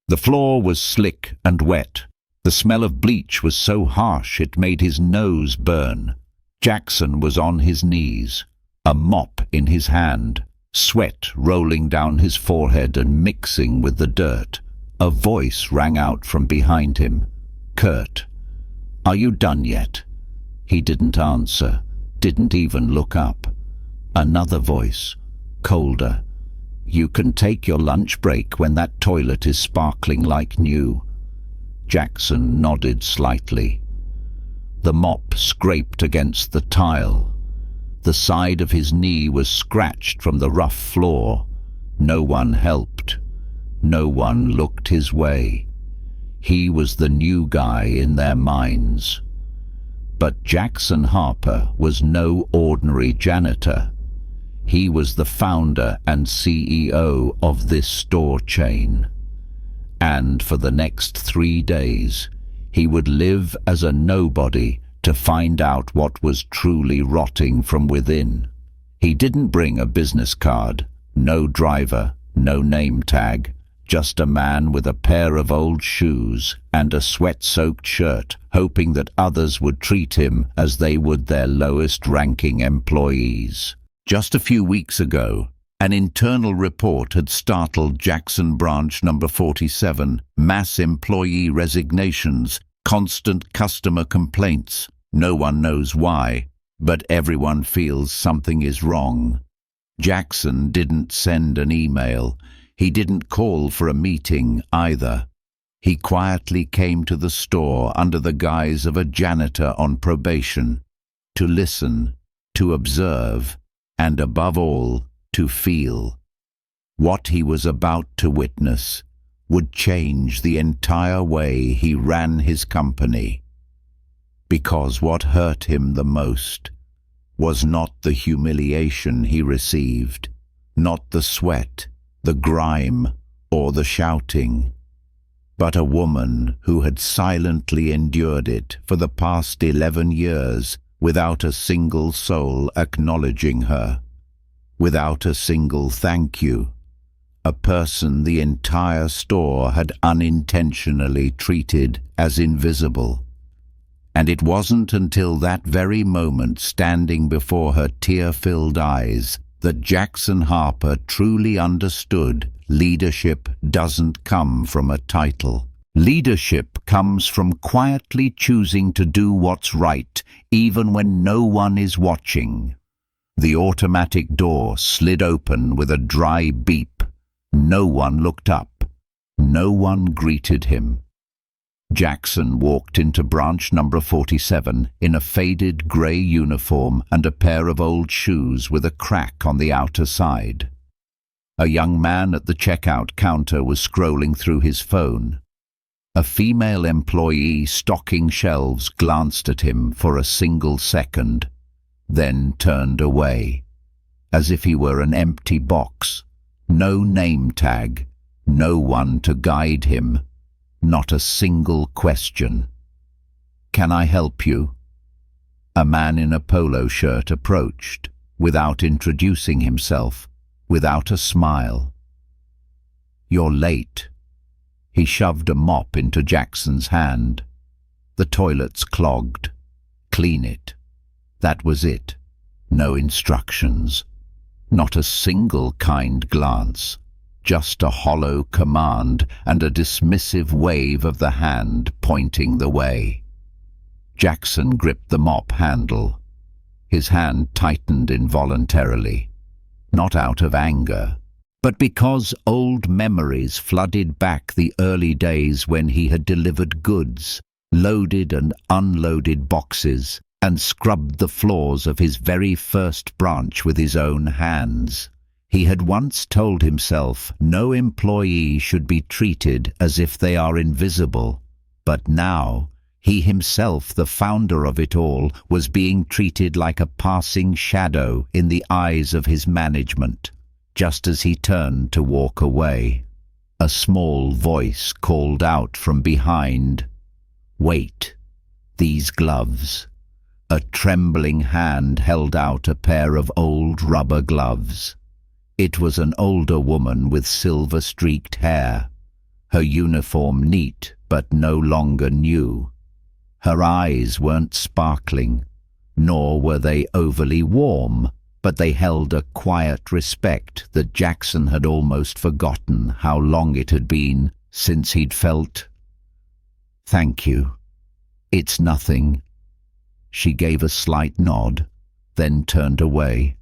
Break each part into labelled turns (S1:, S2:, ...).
S1: The floor was slick and wet. The smell of bleach was so harsh it made his nose burn. Jackson was on his knees, a mop in his hand, sweat rolling down his forehead and mixing with the dirt. A voice rang out from behind him. "Kurt, are you done yet?" He didn't answer, didn't even look up. Another voice, colder. "You can take your lunch break when that toilet is sparkling like new." Jackson nodded slightly. The mop scraped against the tile. The side of his knee was scratched from the rough floor. No one helped. No one looked his way. He was the new guy in their minds. But Jackson Harper was no ordinary janitor. He was the founder and CEO of this store chain. And for the next 3 days, he would live as a nobody to find out what was truly rotting from within. He didn't bring a business card, no driver, no name tag, just a man with a pair of old shoes and a sweat-soaked shirt, hoping that others would treat him as they would their lowest-ranking employees. Just a few weeks ago, an internal report had startled Jackson Branch number 47, mass employee resignations, constant customer complaints. No one knows why, but everyone feels something is wrong. Jackson didn't send an email. He didn't call for a meeting either. He quietly came to the store under the guise of a janitor on probation, to listen, to observe, and above all, to feel. What he was about to witness would change the entire way he ran his company. Because what hurt him the most was not the humiliation he received, not the sweat, the grime, or the shouting, but a woman who had silently endured it for the past 11 years without a single soul acknowledging her, without a single thank you, a person the entire store had unintentionally treated as invisible. And it wasn't until that very moment, standing before her tear-filled eyes, that Jackson Harper truly understood leadership doesn't come from a title. Leadership comes from quietly choosing to do what's right, even when no one is watching. The automatic door slid open with a dry beep. No one looked up. No one greeted him. Jackson walked into branch number 47 in a faded grey uniform and a pair of old shoes with a crack on the outer side. A young man at the checkout counter was scrolling through his phone. A female employee stocking shelves glanced at him for a single second, then turned away, as if he were an empty box. No name tag, no one to guide him. Not a single question. "Can I help you?" A man in a polo shirt approached, without introducing himself, without a smile. "You're late." He shoved a mop into Jackson's hand. "The toilet's clogged. Clean it." That was it. No instructions. Not a single kind glance. Just a hollow command and a dismissive wave of the hand pointing the way. Jackson gripped the mop handle. His hand tightened involuntarily, not out of anger, but because old memories flooded back the early days when he had delivered goods, loaded and unloaded boxes, and scrubbed the floors of his very first branch with his own hands. He had once told himself no employee should be treated as if they are invisible, but now he himself, the founder of it all, was being treated like a passing shadow in the eyes of his management. Just as he turned to walk away, a small voice called out from behind, "Wait, these gloves." A trembling hand held out a pair of old rubber gloves. It was an older woman with silver-streaked hair. her uniform neat but no longer new. Her eyes weren't sparkling, nor were they overly warm, but they held a quiet respect that Jackson had almost forgotten how long it had been since he'd felt. "Thank you. It's nothing." She gave a slight nod, then turned away.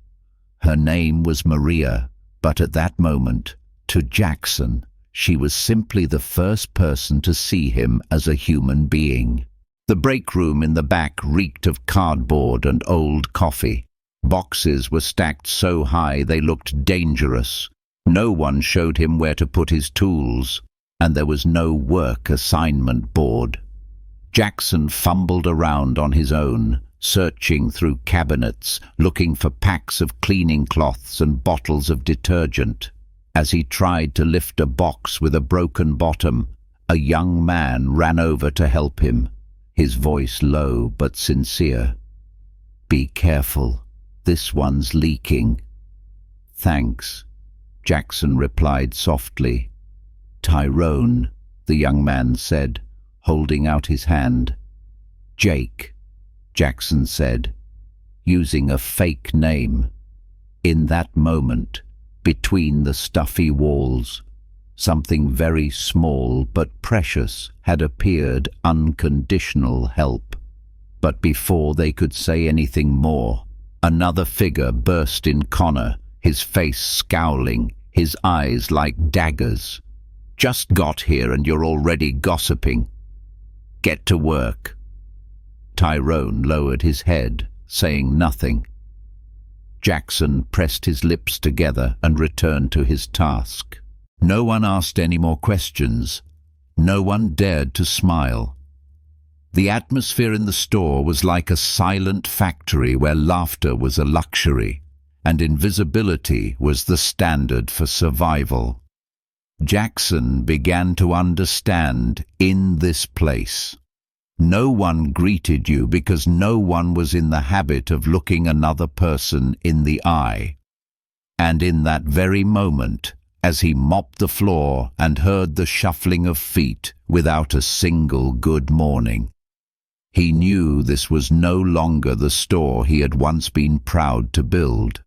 S1: Her name was Maria, but at that moment, to Jackson, she was simply the first person to see him as a human being. The break room in the back reeked of cardboard and old coffee. Boxes were stacked so high they looked dangerous. No one showed him where to put his tools, and there was no work assignment board. Jackson fumbled around on his own, searching through cabinets, looking for packs of cleaning cloths and bottles of detergent. As he tried to lift a box with a broken bottom, a young man ran over to help him, his voice low but sincere. "Be careful. This one's leaking." "Thanks," Jackson replied softly. "Tyrone," the young man said, holding out his hand. "Jake," Jackson said, using a fake name. In that moment, between the stuffy walls, something very small but precious had appeared. Unconditional help. But before they could say anything more, another figure burst in Connor, his face scowling, his eyes like daggers. "Just got here and you're already gossiping. Get to work." Tyrone lowered his head, saying nothing. Jackson pressed his lips together and returned to his task. No one asked any more questions. No one dared to smile. The atmosphere in the store was like a silent factory where laughter was a luxury, and invisibility was the standard for survival. Jackson began to understand in this place. No one greeted you because no one was in the habit of looking another person in the eye. And in that very moment, as he mopped the floor and heard the shuffling of feet without a single good morning, he knew this was no longer the store he had once been proud to build.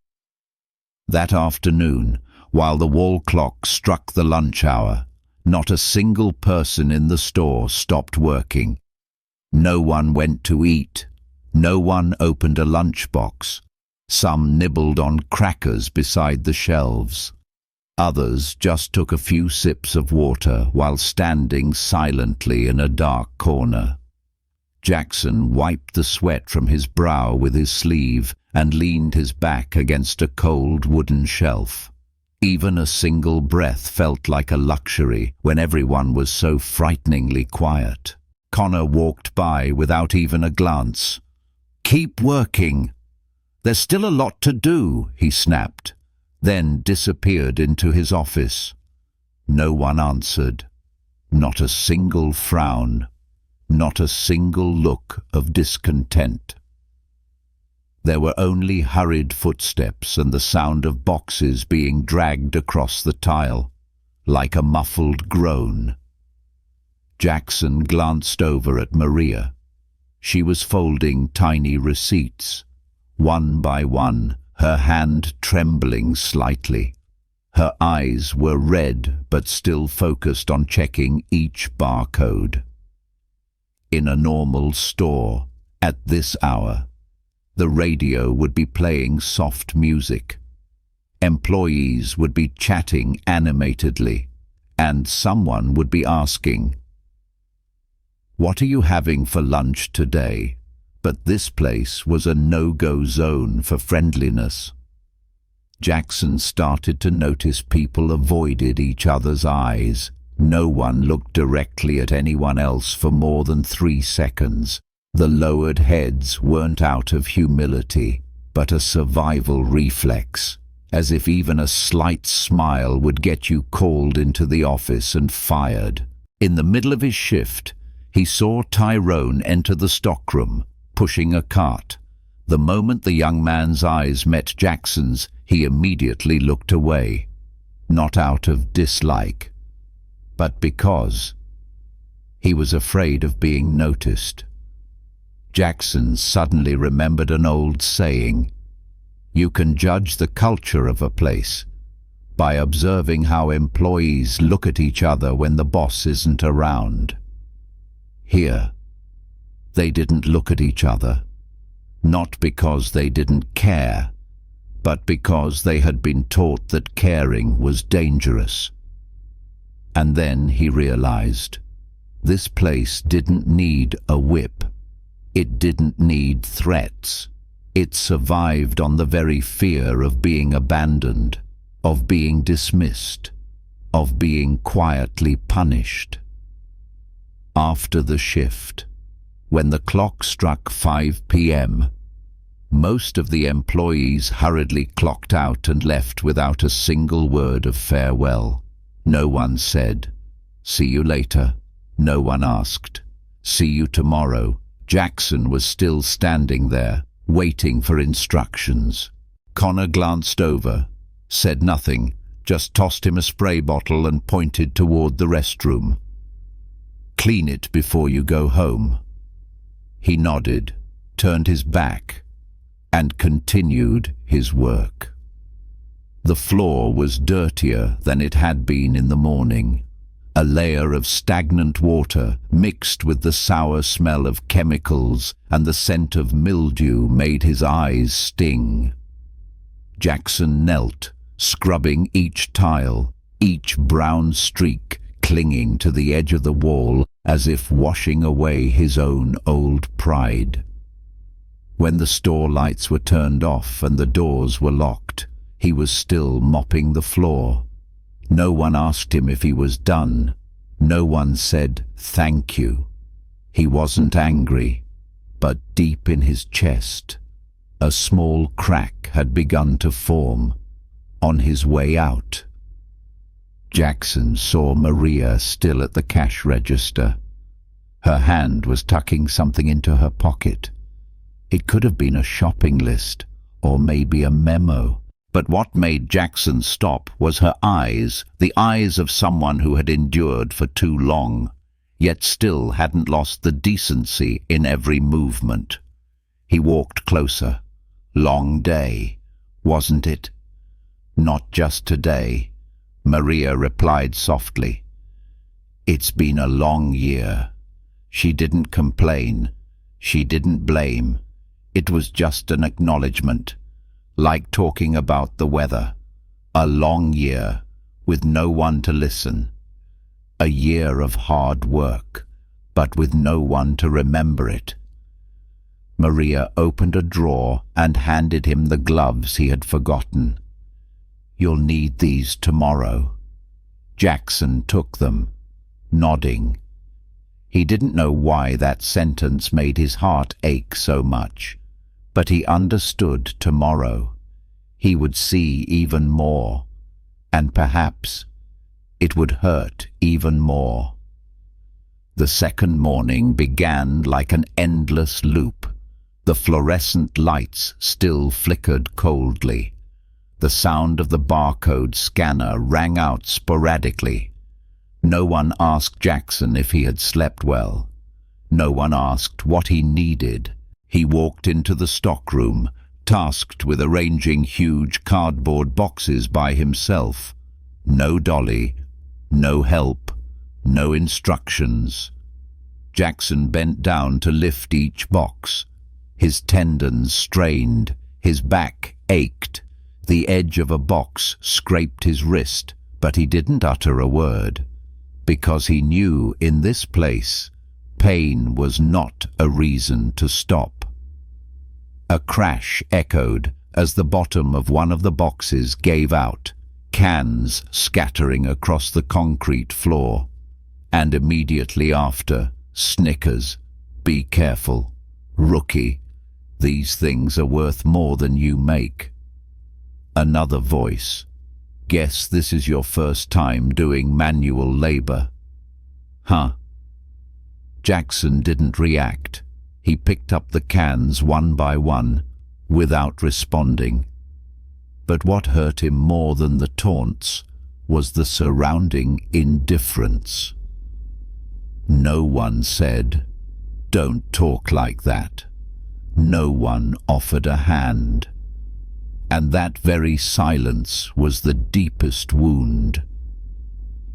S1: That afternoon, while the wall clock struck the lunch hour, not a single person in the store stopped working. No one went to eat. No one opened a lunchbox. Some nibbled on crackers beside the shelves. Others just took a few sips of water while standing silently in a dark corner. Jackson wiped the sweat from his brow with his sleeve and leaned his back against a cold wooden shelf. Even a single breath felt like a luxury when everyone was so frighteningly quiet. Connor walked by without even a glance. "Keep working. There's still a lot to do," he snapped, then disappeared into his office. No one answered. Not a single frown. Not a single look of discontent. There were only hurried footsteps and the sound of boxes being dragged across the tile, like a muffled groan. Jackson glanced over at Maria. She was folding tiny receipts. One by one, her hand trembling slightly. Her eyes were red but still focused on checking each barcode. In a normal store, at this hour, the radio would be playing soft music. Employees would be chatting animatedly, and someone would be asking, "What are you having for lunch today?" But this place was a no-go zone for friendliness. Jackson started to notice people avoided each other's eyes. No one looked directly at anyone else for more than 3 seconds. The lowered heads weren't out of humility, but a survival reflex, as if even a slight smile would get you called into the office and fired. In the middle of his shift, he saw Tyrone enter the stockroom, pushing a cart. The moment the young man's eyes met Jackson's, he immediately looked away, not out of dislike, but because he was afraid of being noticed. Jackson suddenly remembered an old saying: "You can judge the culture of a place by observing how employees look at each other when the boss isn't around." Here, they didn't look at each other, not because they didn't care, but because they had been taught that caring was dangerous. And then he realized, this place didn't need a whip. It didn't need threats. It survived on the very fear of being abandoned, of being dismissed, of being quietly punished. After the shift, when the clock struck 5 p.m., most of the employees hurriedly clocked out and left without a single word of farewell. No one said, "See you later." No one asked, "See you tomorrow." Jackson was still standing there, waiting for instructions. Connor glanced over, said nothing, just tossed him a spray bottle and pointed toward the restroom. "Clean it before you go home." He nodded, turned his back, and continued his work. The floor was dirtier than it had been in the morning. A layer of stagnant water mixed with the sour smell of chemicals and the scent of mildew made his eyes sting. Jackson knelt, scrubbing each tile, each brown streak clinging to the edge of the wall as if washing away his own old pride. When the store lights were turned off and the doors were locked, he was still mopping the floor. No one asked him if he was done. No one said thank you. He wasn't angry, but deep in his chest, a small crack had begun to form. On his way out, Jackson saw Maria still at the cash register. Her hand was tucking something into her pocket. It could have been a shopping list, or maybe a memo. But what made Jackson stop was her eyes, the eyes of someone who had endured for too long, yet still hadn't lost the decency in every movement. He walked closer. Long day, wasn't it? "Not just today," Maria replied softly. "It's been a long year." She didn't complain. She didn't blame. It was just an acknowledgement, like talking about the weather. A long year, with no one to listen. A year of hard work, but with no one to remember it. Maria opened a drawer and handed him the gloves he had forgotten. "You'll need these tomorrow." Jackson took them, nodding. He didn't know why that sentence made his heart ache so much, but he understood tomorrow. He would see even more, and perhaps it would hurt even more. The second morning began like an endless loop. The fluorescent lights still flickered coldly. The sound of the barcode scanner rang out sporadically. No one asked Jackson if he had slept well. No one asked what he needed. He walked into the stockroom, tasked with arranging huge cardboard boxes by himself. No dolly, no help, no instructions. Jackson bent down to lift each box. His tendons strained, his back ached. The edge of a box scraped his wrist, but he didn't utter a word, because he knew in this place pain was not a reason to stop. A crash echoed as the bottom of one of the boxes gave out, cans scattering across the concrete floor. And immediately after, snickers, "Be careful. Rookie. These things are worth more than you make." Another voice, "Guess this is your first time doing manual labor." "Huh?" Jackson didn't react. He picked up the cans one by one, without responding. But what hurt him more than the taunts was the surrounding indifference. No one said, "Don't talk like that." No one offered a hand. And that very silence was the deepest wound.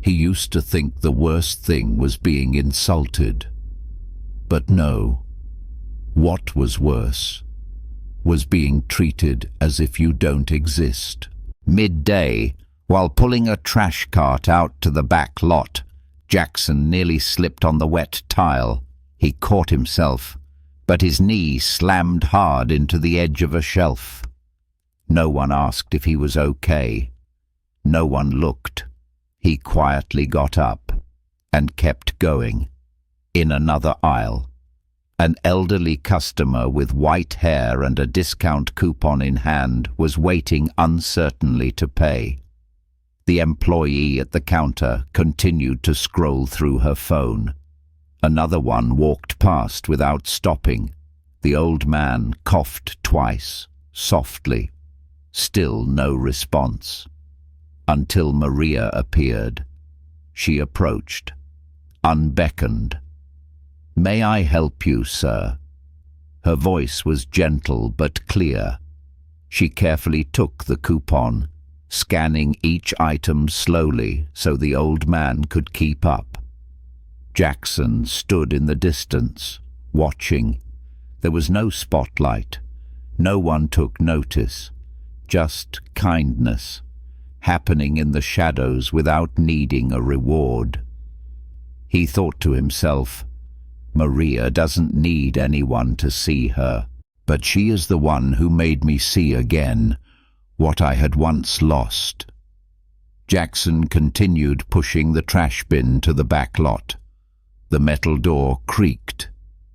S1: He used to think the worst thing was being insulted. But no, what was worse was being treated as if you don't exist. Midday, while pulling a trash cart out to the back lot, Jackson nearly slipped on the wet tile. He caught himself, but his knee slammed hard into the edge of a shelf. No one asked if he was okay. No one looked. He quietly got up and kept going. In another aisle, an elderly customer with white hair and a discount coupon in hand was waiting uncertainly to pay. The employee at the counter continued to scroll through her phone. Another one walked past without stopping. The old man coughed twice, softly. Still no response. Until Maria appeared. She approached, unbeckoned. "May I help you, sir?" Her voice was gentle but clear. She carefully took the coupon, scanning each item slowly so the old man could keep up. Jackson stood in the distance, watching. There was no spotlight. No one took notice. Just kindness, happening in the shadows without needing a reward. He thought to himself, "Maria doesn't need anyone to see her, but she is the one who made me see again what I had once lost." Jackson continued pushing the trash bin to the back lot. The metal door creaked.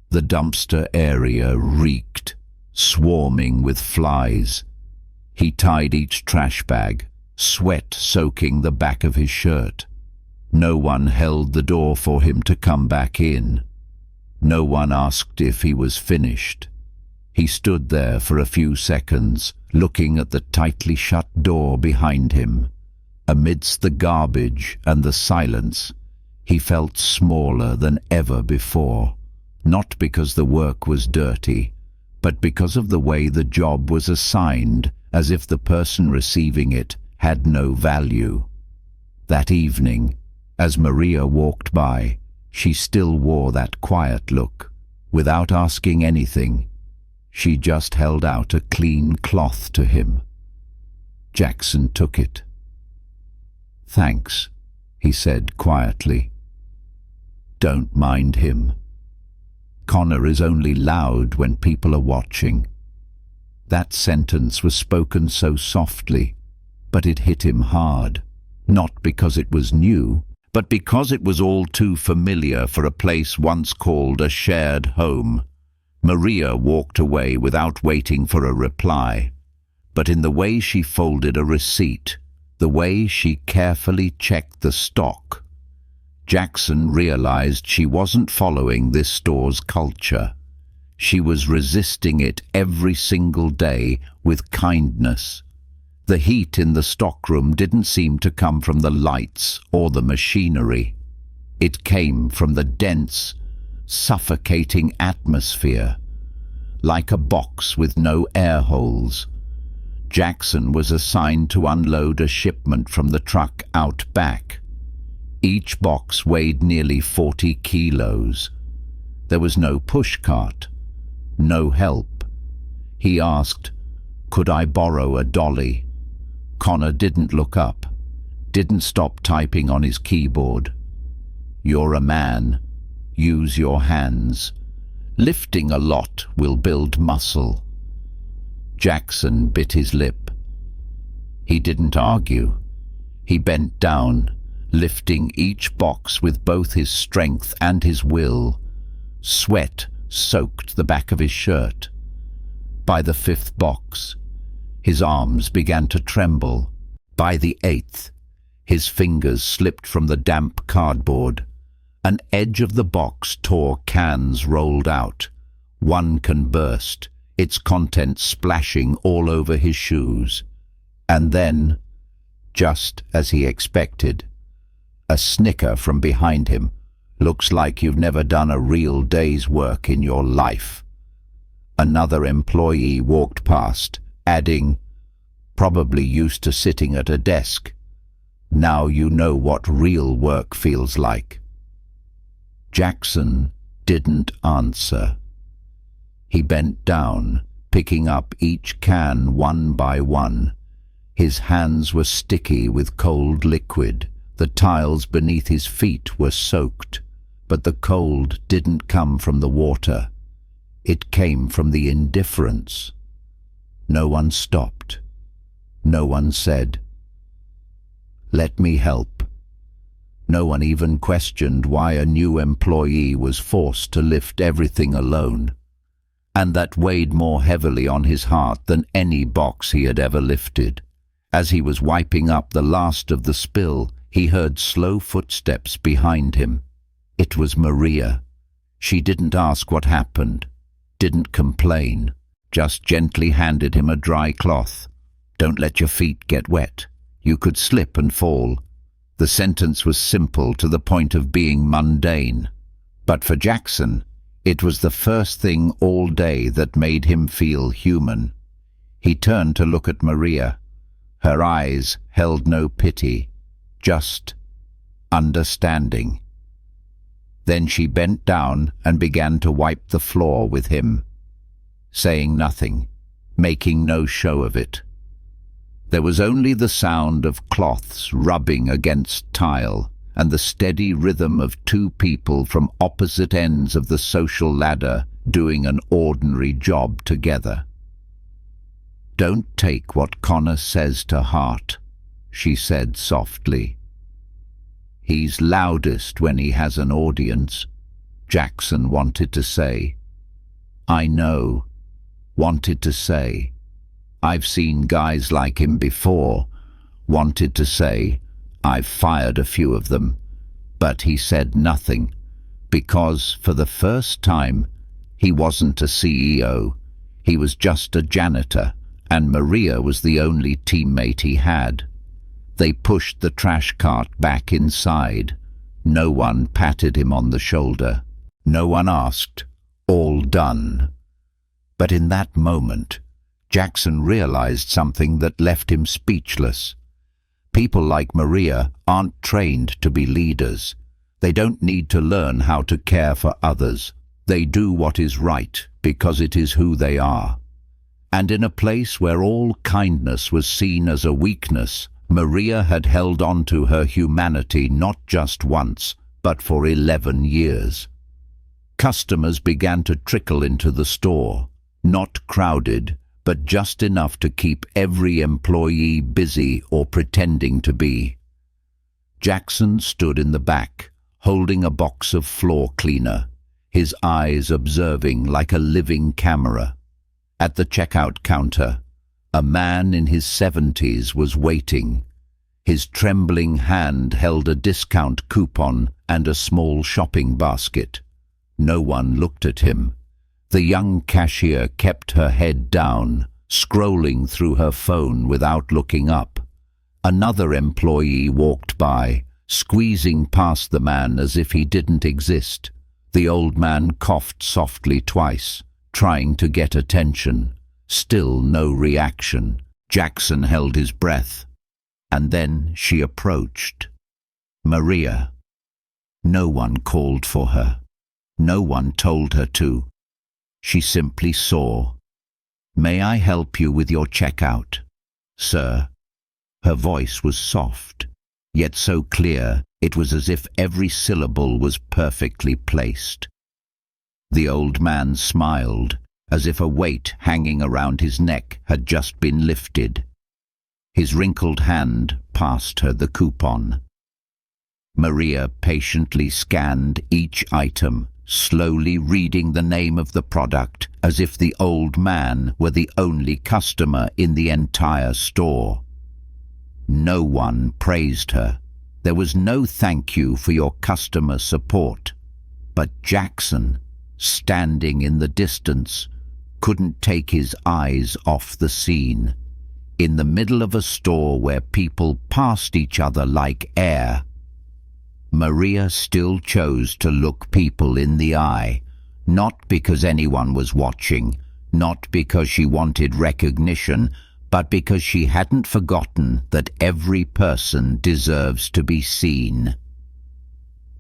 S1: The dumpster area reeked, swarming with flies. He tied each trash bag, sweat soaking the back of his shirt. No one held the door for him to come back in. No one asked if he was finished. He stood there for a few seconds, looking at the tightly shut door behind him. Amidst the garbage and the silence, he felt smaller than ever before, not because the work was dirty, but because of the way the job was assigned, as if the person receiving it had no value. That evening, as Maria walked by, she still wore that quiet look. Without asking anything, she just held out a clean cloth to him. Jackson took it. "Thanks," he said quietly. "Don't mind him. Connor is only loud when people are watching." That sentence was spoken so softly, but it hit him hard, not because it was new, but because it was all too familiar for a place once called a shared home. Maria walked away without waiting for a reply, but in the way she folded a receipt, the way she carefully checked the stock, Jackson realized she wasn't following this store's culture. She was resisting it every single day with kindness. The heat in the stockroom didn't seem to come from the lights or the machinery. It came from the dense, suffocating atmosphere, like a box with no air holes. Jackson was assigned to unload a shipment from the truck out back. Each box weighed nearly 40 kilos. There was no push cart, no help. He asked, "Could I borrow a dolly?" Connor didn't look up, didn't stop typing on his keyboard. "You're a man. Use your hands. Lifting a lot will build muscle." Jackson bit his lip. He didn't argue. He bent down, lifting each box with both his strength and his will. Sweat soaked the back of his shirt. By the 5th box, his arms began to tremble. By the 8th, his fingers slipped from the damp cardboard. An edge of the box tore, cans rolled out. One can burst, its contents splashing all over his shoes. And then, just as he expected. A snicker from behind him. Looks like you've never done a real day's work in your life. Another employee walked past, adding, probably used to sitting at a desk. Now you know what real work feels like. Jackson didn't answer. He bent down, picking up each can one by one. His hands were sticky with cold liquid. The tiles beneath his feet were soaked, but the cold didn't come from the water. It came from the indifference. No one stopped. No one said, "Let me help." No one even questioned why a new employee was forced to lift everything alone. And that weighed more heavily on his heart than any box he had ever lifted. As he was wiping up the last of the spill, he heard slow footsteps behind him. It was Maria. She didn't ask what happened, didn't complain, just gently handed him a dry cloth. "Don't let your feet get wet. You could slip and fall." The sentence was simple to the point of being mundane. But for Jackson, it was the first thing all day that made him feel human. He turned to look at Maria. Her eyes held no pity, just understanding. Then she bent down and began to wipe the floor with him, saying nothing, making no show of it. There was only the sound of cloths rubbing against tile and the steady rhythm of two people from opposite ends of the social ladder doing an ordinary job together. "Don't take what Connor says to heart," she said softly. "He's loudest when he has an audience," Jackson wanted to say. "I know," wanted to say. "I've seen guys like him before," wanted to say. "I've fired a few of them." But he said nothing, because for the first time, he wasn't a CEO. He was just a janitor, and Maria was the only teammate he had. They pushed the trash cart back inside. No one patted him on the shoulder. No one asked, "All done?" But in that moment, Jackson realized something that left him speechless. People like Maria aren't trained to be leaders. They don't need to learn how to care for others. They do what is right because it is who they are. And in a place where all kindness was seen as a weakness, Maria had held on to her humanity not just once, but for 11 years. Customers began to trickle into the store, not crowded, but just enough to keep every employee busy or pretending to be. Jackson stood in the back, holding a box of floor cleaner, his eyes observing like a living camera. At the checkout counter, a man in his 70s was waiting. His trembling hand held a discount coupon and a small shopping basket. No one looked at him. The young cashier kept her head down, scrolling through her phone without looking up. Another employee walked by, squeezing past the man as if he didn't exist. The old man coughed softly twice, trying to get attention. Still no reaction. Jackson held his breath. And then she approached. Maria. No one called for her. No one told her to. She simply saw. "May I help you with your checkout, sir?" Her voice was soft, yet so clear it was as if every syllable was perfectly placed. The old man smiled, as if a weight hanging around his neck had just been lifted. His wrinkled hand passed her the coupon. Maria patiently scanned each item, slowly reading the name of the product as if the old man were the only customer in the entire store. No one praised her. There was no thank you for your customer support. But Jackson, standing in the distance, couldn't take his eyes off the scene. in the middle of a store where people passed each other like air. Maria still chose to look people in the eye, not because anyone was watching, not because she wanted recognition, but because she hadn't forgotten that every person deserves to be seen.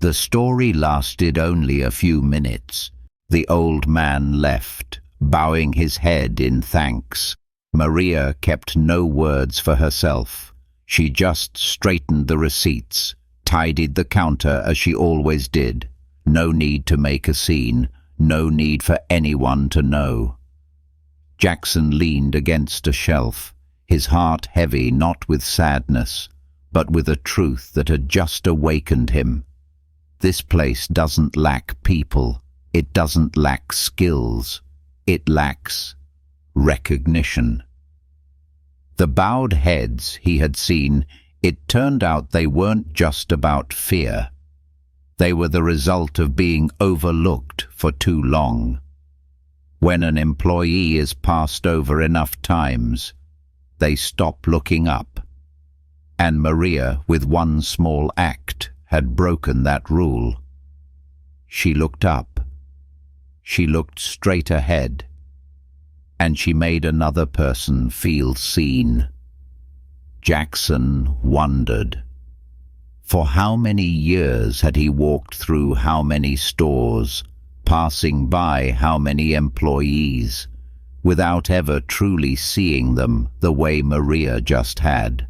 S1: The story lasted only a few minutes. The old man left, bowing his head in thanks. Maria kept no words for herself. She just straightened the receipts, tidied the counter as she always did. No need to make a scene, no need for anyone to know. Jackson leaned against a shelf, his heart heavy not with sadness, but with a truth that had just awakened him. This place doesn't lack people, it doesn't lack skills, it lacks recognition. The bowed heads he had seen, it turned out they weren't just about fear. They were the result of being overlooked for too long. When an employee is passed over enough times, they stop looking up. And Maria, with one small act, had broken that rule. She looked up. She looked straight ahead. And she made another person feel seen. Jackson wondered. For how many years had he walked through how many stores, passing by how many employees, without ever truly seeing them the way Maria just had?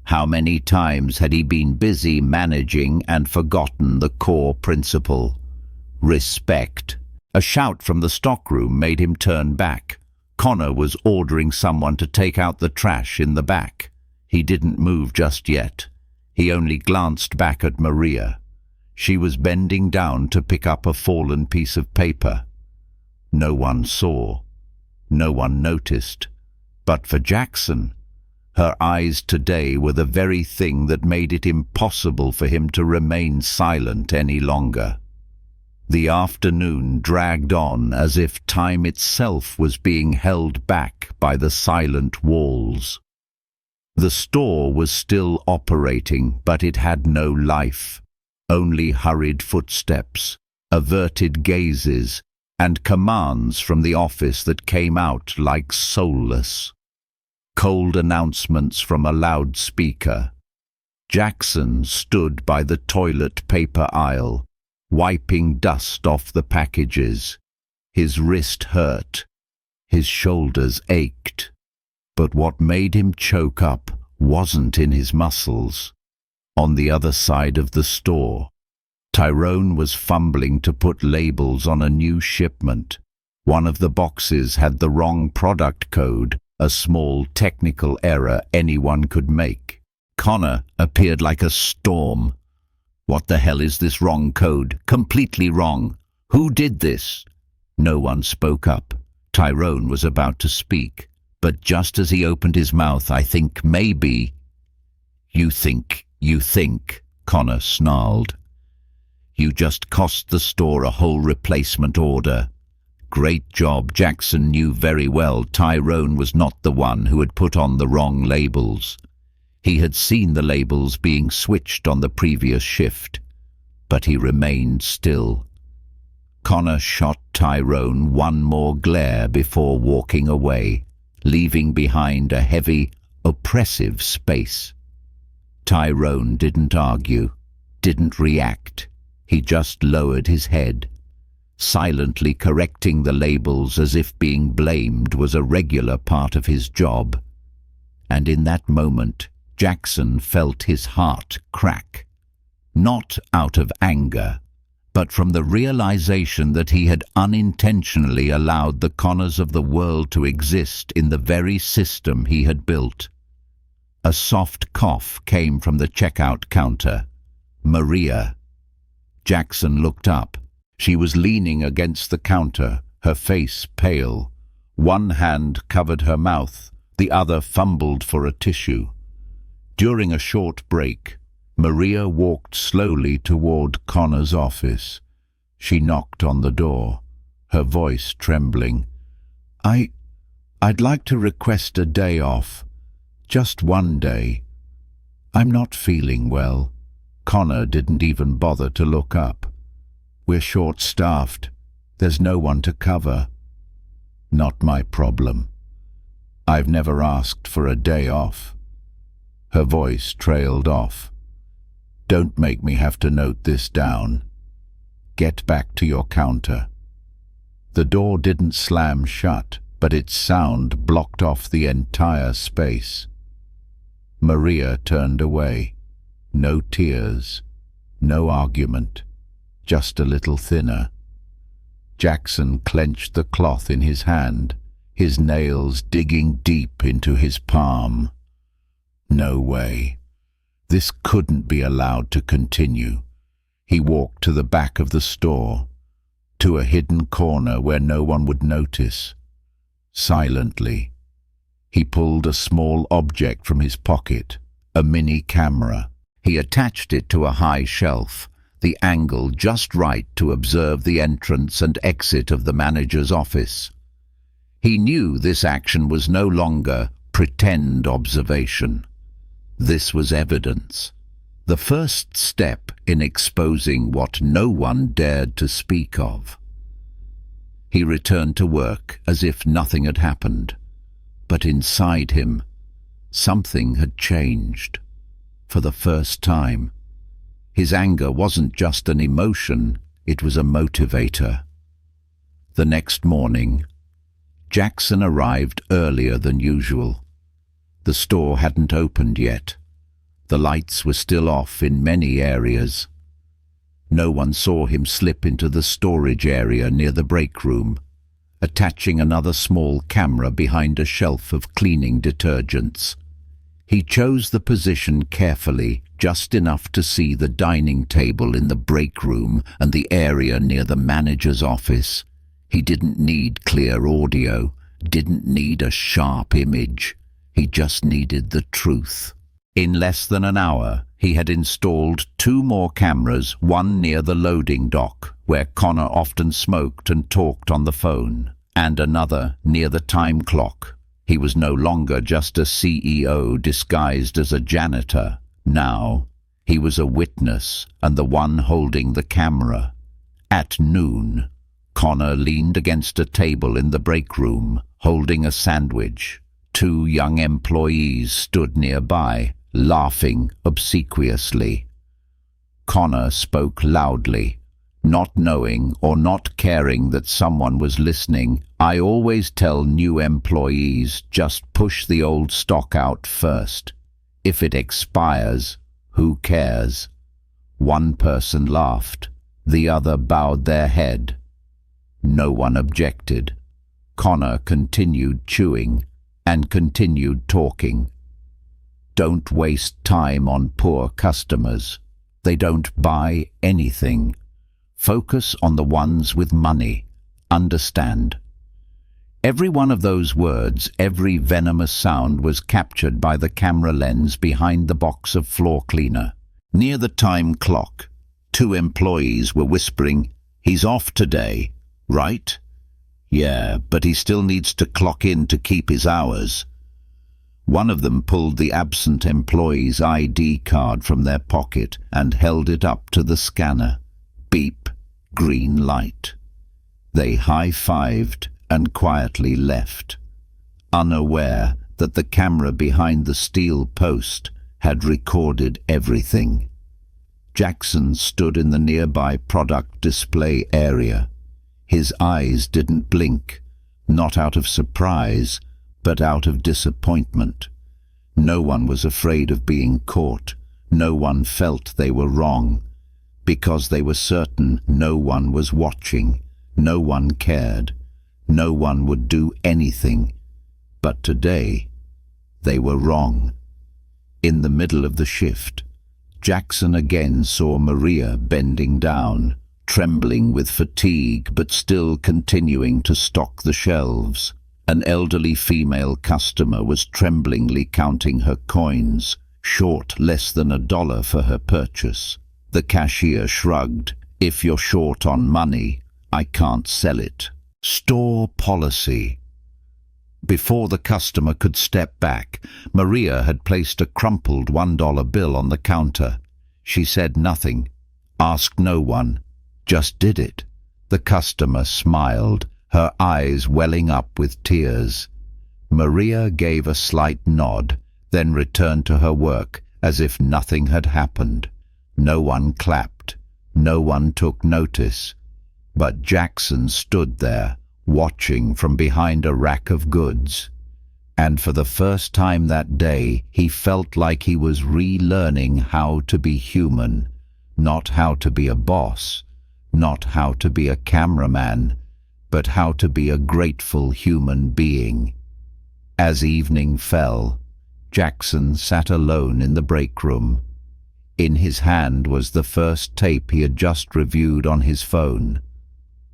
S1: How many times had he been busy managing and forgotten the core principle? Respect. A shout from the stockroom made him turn back. Connor was ordering someone to take out the trash in the back. He didn't move just yet. He only glanced back at Maria. She was bending down to pick up a fallen piece of paper. No one saw. No one noticed. But for Jackson, her eyes today were the very thing that made it impossible for him to remain silent any longer. The afternoon dragged on as if time itself was being held back by the silent walls. The store was still operating, but it had no life. Only hurried footsteps, averted gazes, and commands from the office that came out like soulless. Cold announcements from a loudspeaker. Jackson stood by the toilet paper aisle, wiping dust off the packages. His wrist hurt. His shoulders ached. But what made him choke up wasn't in his muscles. On the other side of the store, Tyrone was fumbling to put labels on a new shipment. One of the boxes had the wrong product code, a small technical error anyone could make. Connor appeared like a storm. "What the hell is this wrong code? Completely wrong. Who did this?" No one spoke up. Tyrone was about to speak, but just as he opened his mouth, "I think maybe—" You think, Connor snarled. "You just cost the store a whole replacement order." Great job. Jackson knew very well Tyrone was not the one who had put on the wrong labels. He had seen the labels being switched on the previous shift, but he remained still. Connor shot Tyrone one more glare before walking away, leaving behind a heavy, oppressive space. Tyrone didn't argue, didn't react. He just lowered his head, silently correcting the labels as if being blamed was a regular part of his job. And in that moment, Jackson felt his heart crack. Not out of anger, but from the realization that he had unintentionally allowed the Connors of the world to exist in the very system he had built. A soft cough came from the checkout counter. Maria. Jackson looked up. She was leaning against the counter, her face pale. One hand covered her mouth, the other fumbled for a tissue. During a short break, Maria walked slowly toward Connor's office. She knocked on the door, her voice trembling. I'd like to request a day off. Just one day. I'm not feeling well. Connor didn't even bother to look up. We're short-staffed. There's no one to cover. Not my problem. I've never asked for a day off. Her voice trailed off. Don't make me have to note this down. Get back to your counter. The door didn't slam shut, but its sound blocked off the entire space. Maria turned away. No tears, no argument, just a little thinner. Jackson clenched the cloth in his hand, his nails digging deep into his palm. No way. This couldn't be allowed to continue. He walked to the back of the store, to a hidden corner where no one would notice. Silently, he pulled a small object from his pocket, a mini camera. He attached it to a high shelf, the angle just right to observe the entrance and exit of the manager's office. He knew this action was no longer pretend observation. This was evidence, the first step in exposing what no one dared to speak of. He returned to work as if nothing had happened, but inside him, something had changed. For the first time, his anger wasn't just an emotion, it was a motivator. The next morning, Jackson arrived earlier than usual. The store hadn't opened yet. The lights were still off in many areas. No one saw him slip into the storage area near the break room, attaching another small camera behind a shelf of cleaning detergents. He chose the position carefully, just enough to see the dining table in the break room and the area near the manager's office. He didn't need clear audio, didn't need a sharp image. He just needed the truth. In less than an hour, he had installed 2 more cameras, one near the loading dock, where Connor often smoked and talked on the phone, and another near the time clock. He was no longer just a CEO disguised as a janitor. Now, he was a witness and the one holding the camera. At noon, Connor leaned against a table in the break room, holding a sandwich. 2 young employees stood nearby, laughing obsequiously. Connor spoke loudly, not knowing or not caring that someone was listening. I always tell new employees, just push the old stock out first. If it expires, who cares? One person laughed. The other bowed their head. No one objected. Connor continued chewing and continued talking. Don't waste time on poor customers. They don't buy anything. Focus on the ones with money. Understand? Every one of those words, every venomous sound was captured by the camera lens behind the box of floor cleaner. Near the time clock, 2 employees were whispering, "He's off today, right?" "Yeah, but he still needs to clock in to keep his hours." One of them pulled the absent employee's ID card from their pocket and held it up to the scanner. Beep, green light. They high-fived and quietly left, unaware that the camera behind the steel post had recorded everything. Jackson stood in the nearby product display area. His eyes didn't blink, not out of surprise, but out of disappointment. No one was afraid of being caught. No one felt they were wrong, because they were certain no one was watching, no one cared, no one would do anything. But today, they were wrong. In the middle of the shift, Jackson again saw Maria bending down, trembling with fatigue but still continuing to stock the shelves. An elderly female customer was tremblingly counting her coins, short less than $1 for her purchase. The cashier shrugged. "If you're short on money, I can't sell it." Store policy. Before the customer could step back, Maria had placed a crumpled $1 bill on the counter. She said nothing, asked no one, just did it. The customer smiled, her eyes welling up with tears. Maria gave a slight nod, then returned to her work as if nothing had happened. No one clapped, no one took notice. But Jackson stood there, watching from behind a rack of goods. And for the first time that day, he felt like he was relearning how to be human, not how to be a boss, not how to be a cameraman, but how to be a grateful human being. As evening fell, Jackson sat alone in the break room. In his hand was the first tape he had just reviewed on his phone.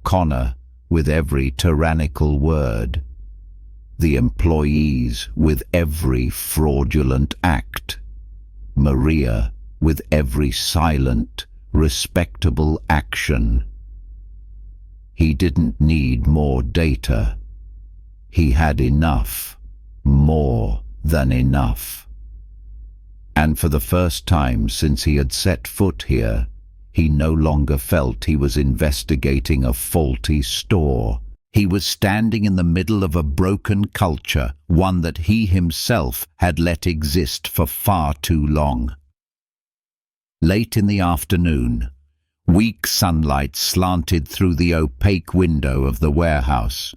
S1: Connor with every tyrannical word. The employees with every fraudulent act. Maria with every silent, respectable action. He didn't need more data. He had enough, more than enough. And for the first time since he had set foot here, he no longer felt he was investigating a faulty store. He was standing in the middle of a broken culture, one that he himself had let exist for far too long. Late in the afternoon, weak sunlight slanted through the opaque window of the warehouse.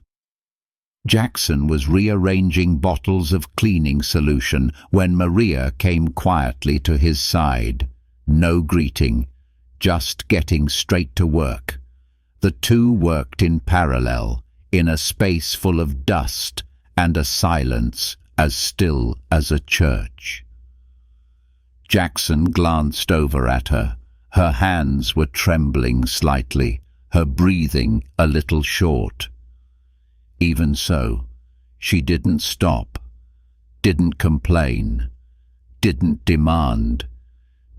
S1: Jackson was rearranging bottles of cleaning solution when Maria came quietly to his side. No greeting, just getting straight to work. The two worked in parallel, in a space full of dust and a silence as still as a church. Jackson glanced over at her. Her hands were trembling slightly, her breathing a little short. Even so, she didn't stop, didn't complain, didn't demand,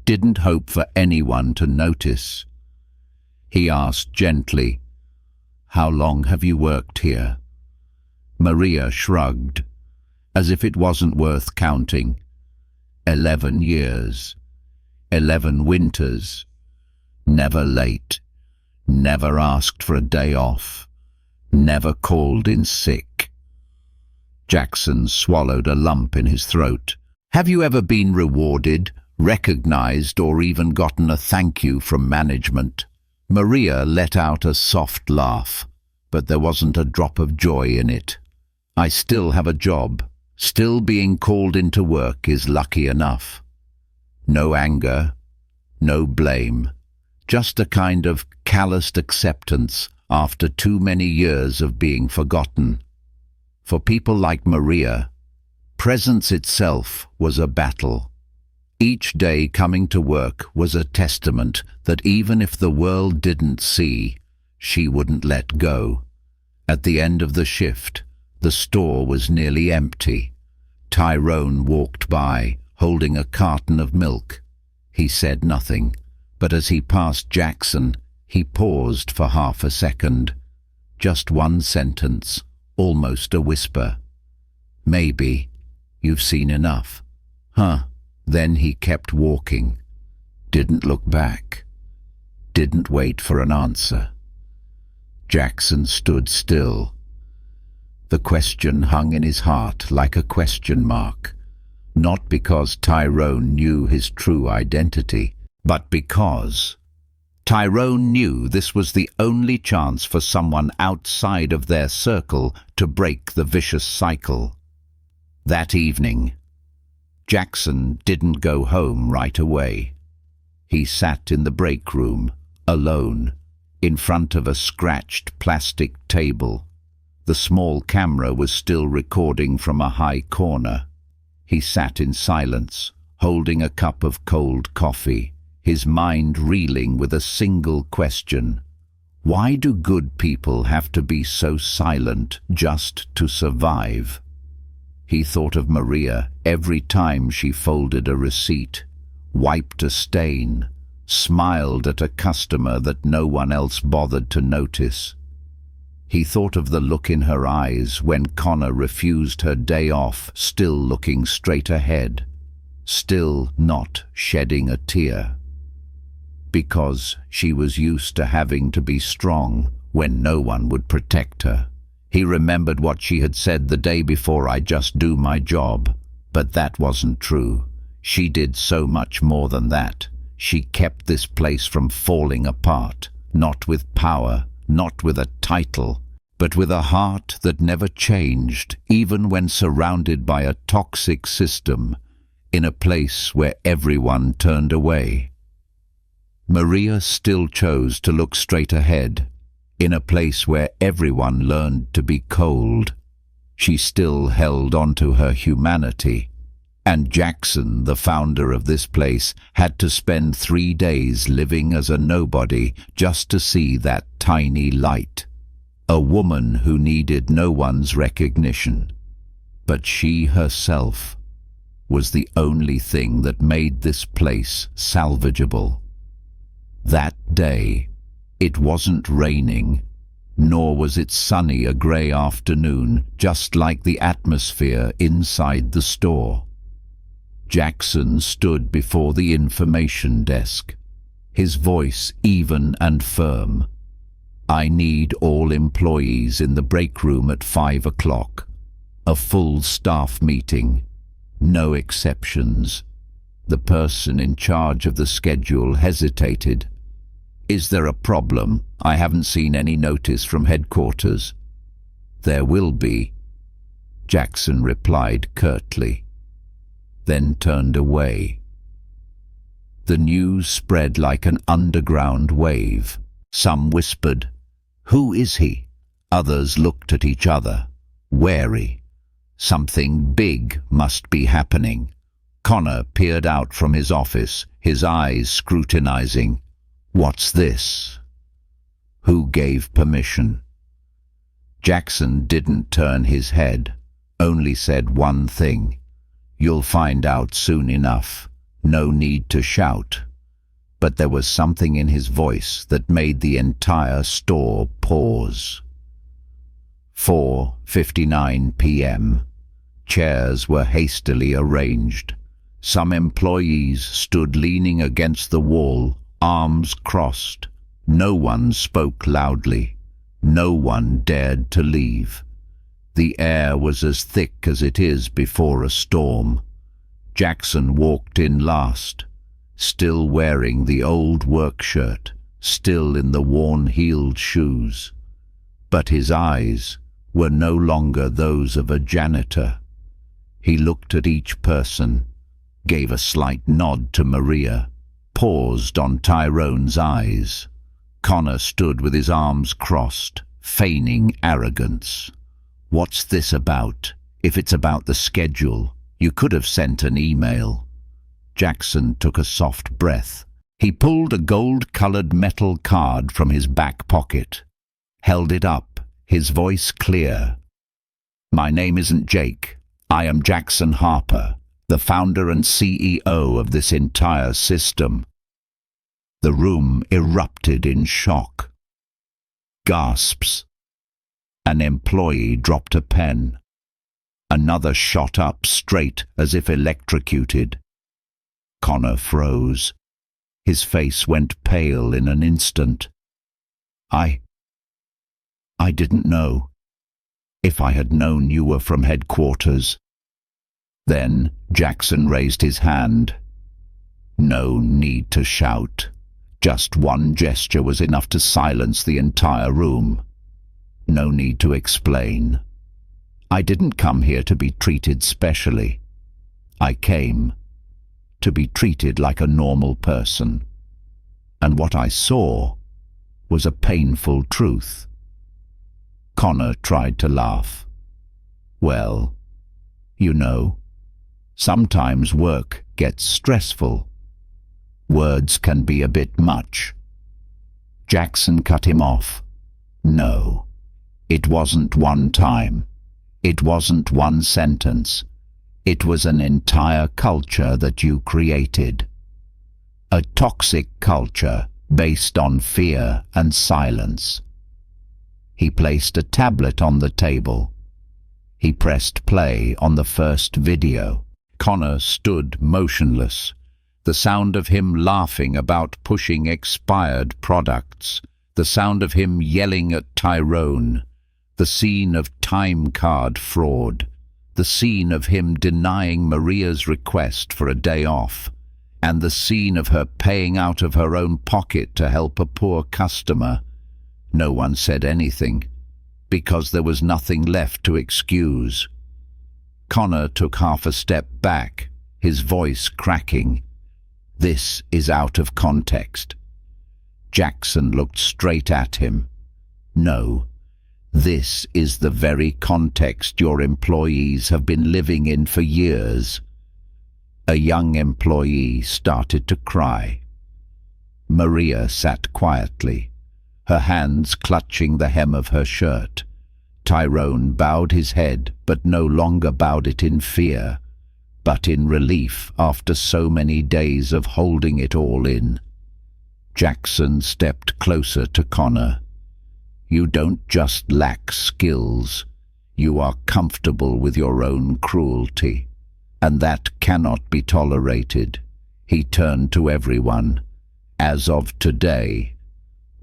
S1: didn't hope for anyone to notice. He asked gently, "How long have you worked here?" Maria shrugged, as if it wasn't worth counting. 11 years, 11 winters, never late, never asked for a day off, never called in sick. Jackson swallowed a lump in his throat. Have you ever been rewarded, recognized, or even gotten a thank you from management? Maria let out a soft laugh, but there wasn't a drop of joy in it. I still have a job. Still being called into work is lucky enough. No anger, no blame, just a kind of calloused acceptance after too many years of being forgotten. For people like Maria, presence itself was a battle. Each day coming to work was a testament that even if the world didn't see, she wouldn't let go. At the end of the shift, the store was nearly empty. Tyrone walked by, holding a carton of milk. He said nothing, but as he passed Jackson, he paused for half a second. Just one sentence, almost a whisper. Maybe, you've seen enough. Huh? Then he kept walking. Didn't look back. Didn't wait for an answer. Jackson stood still. The question hung in his heart like a question mark, not because Tyrone knew his true identity, but because Tyrone knew this was the only chance for someone outside of their circle to break the vicious cycle. That evening, Jackson didn't go home right away. He sat in the break room, alone, in front of a scratched plastic table. The small camera was still recording from a high corner. He sat in silence, holding a cup of cold coffee, his mind reeling with a single question. Why do good people have to be so silent just to survive? He thought of Maria every time she folded a receipt, wiped a stain, smiled at a customer that no one else bothered to notice. He thought of the look in her eyes when Connor refused her day off, still looking straight ahead, still not shedding a tear. Because she was used to having to be strong when no one would protect her. He remembered what she had said the day before, "I just do my job." But that wasn't true. She did so much more than that. She kept this place from falling apart, not with power, not with a title, but with a heart that never changed, even when surrounded by a toxic system, in a place where everyone turned away. Maria still chose to look straight ahead, in a place where everyone learned to be cold. She still held on to her humanity. And Jackson, the founder of this place, had to spend 3 days living as a nobody just to see that tiny light. A woman who needed no one's recognition. But she herself was the only thing that made this place salvageable. That day, it wasn't raining, nor was it sunny a grey afternoon, just like the atmosphere inside the store. Jackson stood before the information desk, his voice even and firm. "I need all employees in the break room at 5 o'clock. A full staff meeting. No exceptions." The person in charge of the schedule hesitated. "Is there a problem? I haven't seen any notice from headquarters." "There will be," Jackson replied curtly, then turned away. The news spread like an underground wave. Some whispered, "Who is he?" Others looked at each other, wary. Something big must be happening. Connor peered out from his office, his eyes scrutinizing. "What's this? Who gave permission?" Jackson didn't turn his head, only said one thing. "You'll find out soon enough. No need to shout." But there was something in his voice that made the entire store pause. 4:59 p.m. Chairs were hastily arranged. Some employees stood leaning against the wall, arms crossed. No one spoke loudly. No one dared to leave. The air was as thick as it is before a storm. Jackson walked in last, still wearing the old work shirt, still in the worn-heeled shoes. But his eyes were no longer those of a janitor. He looked at each person, gave a slight nod to Maria, paused on Tyrone's eyes. Connor stood with his arms crossed, feigning arrogance. "What's this about? If it's about the schedule, you could have sent an email." Jackson took a soft breath. He pulled a gold-colored metal card from his back pocket, held it up, his voice clear. "My name isn't Jake. I am Jackson Harper, the founder and CEO of this entire system." The room erupted in shock. Gasps. An employee dropped a pen. Another shot up straight as if electrocuted. Connor froze. His face went pale in an instant. I didn't know. If I had known you were from headquarters." Then Jackson raised his hand. No need to shout. Just one gesture was enough to silence the entire room. No need to explain. "I didn't come here to be treated specially. I came to be treated like a normal person. And what I saw was a painful truth." Connor tried to laugh. "Well, you know, sometimes work gets stressful. Words can be a bit much." Jackson cut him off. "No. It wasn't one time. It wasn't one sentence. It was an entire culture that you created. A toxic culture based on fear and silence. He placed a tablet on the table. He pressed play on the first video. Connor stood motionless, the sound of him laughing about pushing expired products, the sound of him yelling at Tyrone, the scene of time card fraud, the scene of him denying Maria's request for a day off, and the scene of her paying out of her own pocket to help a poor customer. No one said anything, because there was nothing left to excuse. Connor took half a step back, his voice cracking. This is out of context. Jackson looked straight at him. No, this is the very context your employees have been living in for years. A young employee started to cry. Maria sat quietly, her hands clutching the hem of her shirt. Tyrone bowed his head, but no longer bowed it in fear, but in relief after so many days of holding it all in. Jackson stepped closer to Connor. You don't just lack skills, you are comfortable with your own cruelty, and that cannot be tolerated. He turned to everyone. As of today,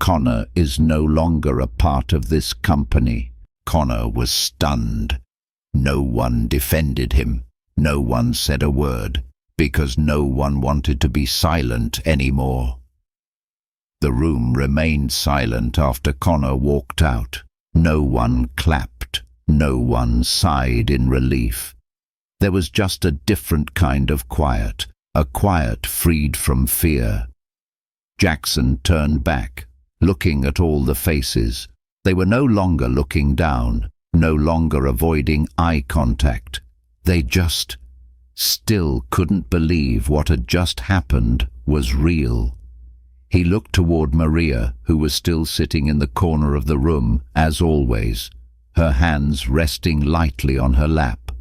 S1: Connor is no longer a part of this company. Connor was stunned. No one defended him. No one said a word, because no one wanted to be silent anymore. The room remained silent after Connor walked out. No one clapped. No one sighed in relief. There was just a different kind of quiet, a quiet freed from fear. Jackson turned back, looking at all the faces. They were no longer looking down, no longer avoiding eye contact. They just still couldn't believe what had just happened was real. He looked toward Maria, who was still sitting in the corner of the room, as always, her hands resting lightly on her lap,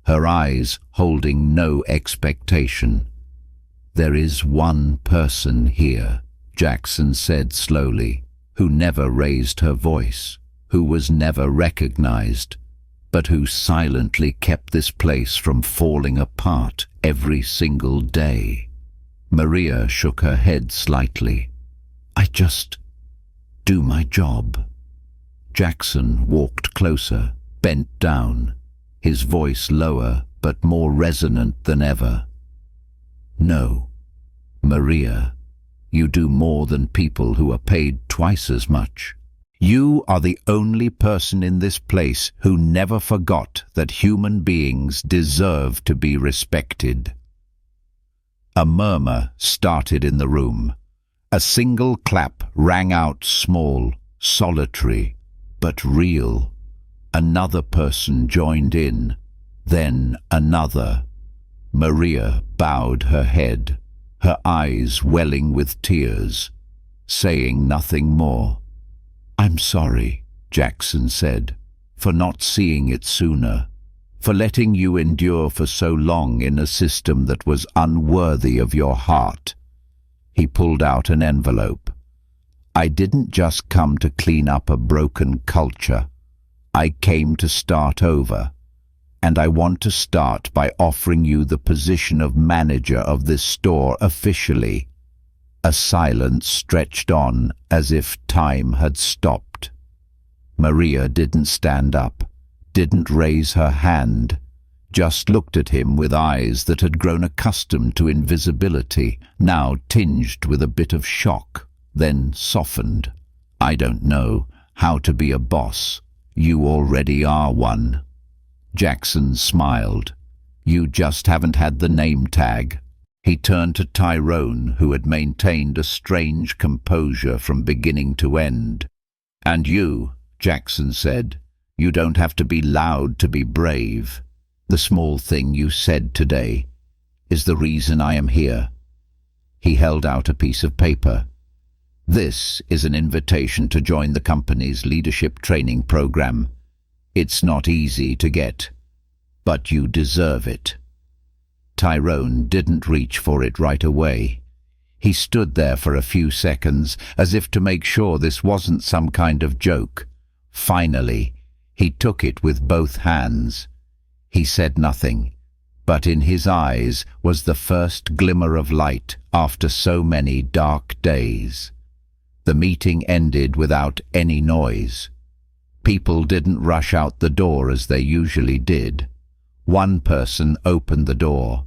S1: her eyes holding no expectation. There is one person here, Jackson said slowly, who never raised her voice, who was never recognized, but who silently kept this place from falling apart every single day. Maria shook her head slightly. I just do my job. Jackson walked closer, bent down, his voice lower but more resonant than ever. No, Maria, you do more than people who are paid twice as much. You are the only person in this place who never forgot that human beings deserve to be respected. A murmur started in the room. A single clap rang out, small, solitary, but real. Another person joined in, then another. Maria bowed her head, her eyes welling with tears, saying nothing more. I'm sorry, Jackson said, for not seeing it sooner, for letting you endure for so long in a system that was unworthy of your heart. He pulled out an envelope. I didn't just come to clean up a broken culture. I came to start over. And I want to start by offering you the position of manager of this store officially. A silence stretched on as if time had stopped. Maria didn't stand up, didn't raise her hand, just looked at him with eyes that had grown accustomed to invisibility, now tinged with a bit of shock, then softened. I don't know how to be a boss. You already are one. Jackson smiled. You just haven't had the name tag. He turned to Tyrone, who had maintained a strange composure from beginning to end. And you, Jackson said, you don't have to be loud to be brave. The small thing you said today is the reason I am here. He held out a piece of paper. This is an invitation to join the company's leadership training program. It's not easy to get, but you deserve it. Tyrone didn't reach for it right away. He stood there for a few seconds, as if to make sure this wasn't some kind of joke, Finally, he took it with both hands. He said nothing, but in his eyes was the first glimmer of light after so many dark days. The meeting ended without any noise. People didn't rush out the door as they usually did. One person opened the door.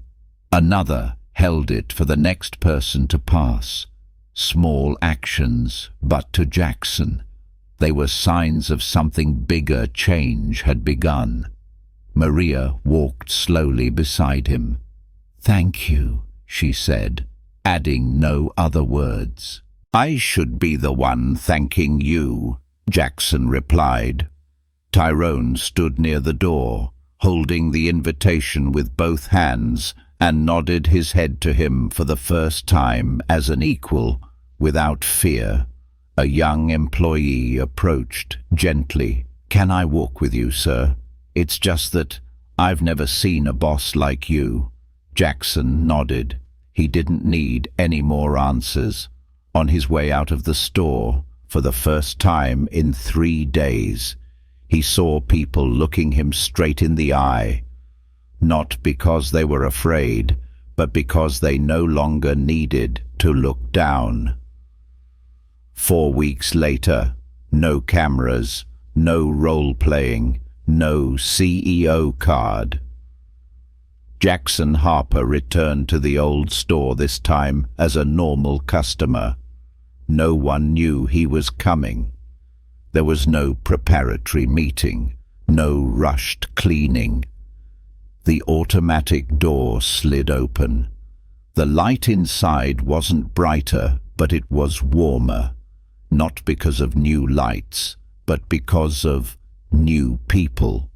S1: Another held it for the next person to pass. Small actions, but to Jackson, they were signs of something bigger. Change had begun. Maria walked slowly beside him. "Thank you," she said, adding no other words. "I should be the one thanking you," Jackson replied. Tyrone stood near the door, holding the invitation with both hands, and nodded his head to him for the first time as an equal, without fear. A young employee approached gently. "Can I walk with you, sir? It's just that I've never seen a boss like you." Jackson nodded. He didn't need any more answers. On his way out of the store, for the first time in 3 days, he saw people looking him straight in the eye, not because they were afraid, but because they no longer needed to look down. 4 weeks later, no cameras, no role-playing, no CEO card. Jackson Harper returned to the old store this time as a normal customer. No one knew he was coming. There was no preparatory meeting, no rushed cleaning. The automatic door slid open. The light inside wasn't brighter, but it was warmer, not because of new lights, but because of new people.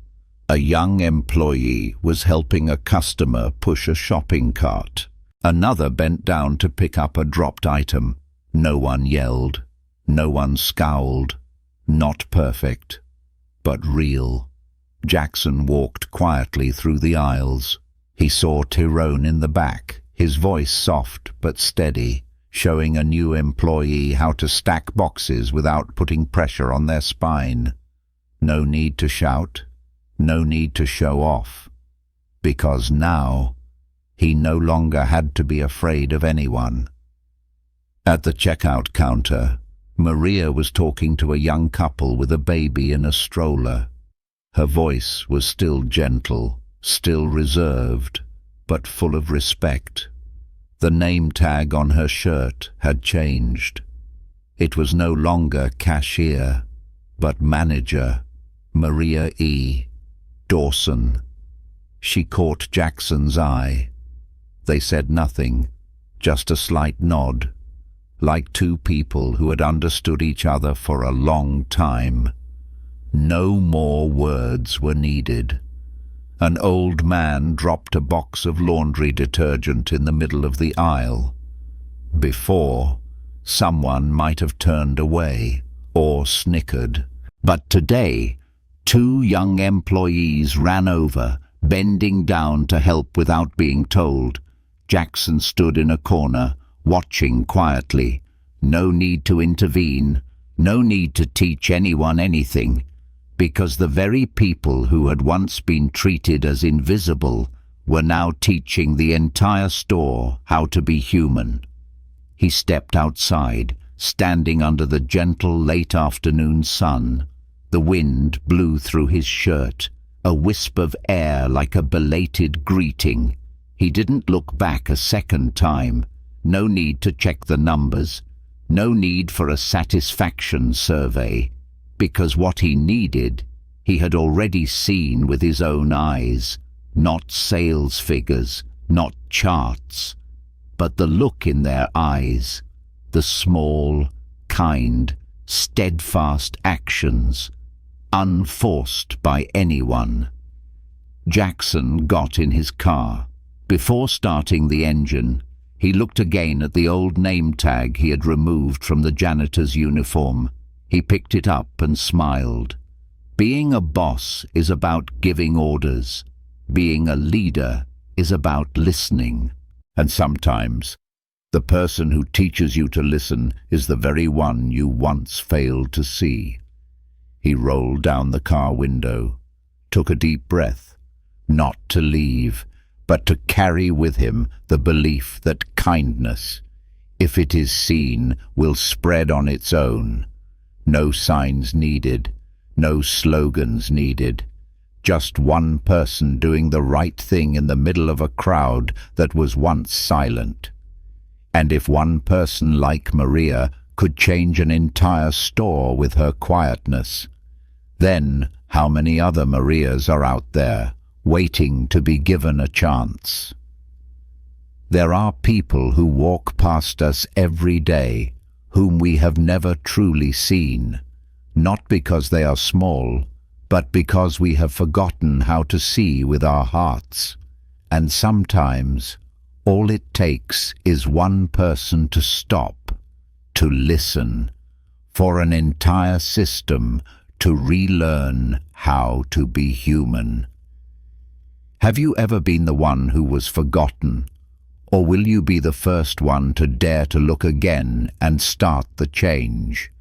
S1: A young employee was helping a customer push a shopping cart. Another bent down to pick up a dropped item. No one yelled. No one scowled. Not perfect, but real. Jackson walked quietly through the aisles. He saw Tyrone in the back, his voice soft but steady, showing a new employee how to stack boxes without putting pressure on their spine. No need to shout, no need to show off, because now he no longer had to be afraid of anyone. At the checkout counter, Maria was talking to a young couple with a baby in a stroller. Her voice was still gentle, still reserved, but full of respect. The name tag on her shirt had changed. It was no longer cashier, but manager, Maria E. Dawson. She caught Jackson's eye. They said nothing, just a slight nod, like two people who had understood each other for a long time. No more words were needed. An old man dropped a box of laundry detergent in the middle of the aisle. Before, someone might have turned away or snickered. But today, 2 young employees ran over, bending down to help without being told. Jackson stood in a corner, watching quietly. No need to intervene, no need to teach anyone anything, because the very people who had once been treated as invisible were now teaching the entire store how to be human. He stepped outside, standing under the gentle late afternoon sun. The wind blew through his shirt, a wisp of air like a belated greeting. He didn't look back a second time. No need to check the numbers. No need for a satisfaction survey, because what he needed, he had already seen with his own eyes. Not sales figures, not charts, but the look in their eyes, the small, kind, steadfast actions, unforced by anyone. Jackson got in his car. Before starting the engine, he looked again at the old name tag he had removed from the janitor's uniform. He picked it up and smiled. Being a boss is about giving orders. Being a leader is about listening. And sometimes, the person who teaches you to listen is the very one you once failed to see. He rolled down the car window, took a deep breath, not to leave, but to carry with him the belief that kindness, if it is seen, will spread on its own. No signs needed, no slogans needed. Just one person doing the right thing in the middle of a crowd that was once silent. And if one person like Maria could change an entire store with her quietness, then how many other Marias are out there, waiting to be given a chance? There are people who walk past us every day, whom we have never truly seen, not because they are small, but because we have forgotten how to see with our hearts. And sometimes all it takes is one person to stop, to listen, for an entire system to relearn how to be human. Have you ever been the one who was forgotten? Or will you be the first one to dare to look again and start the change?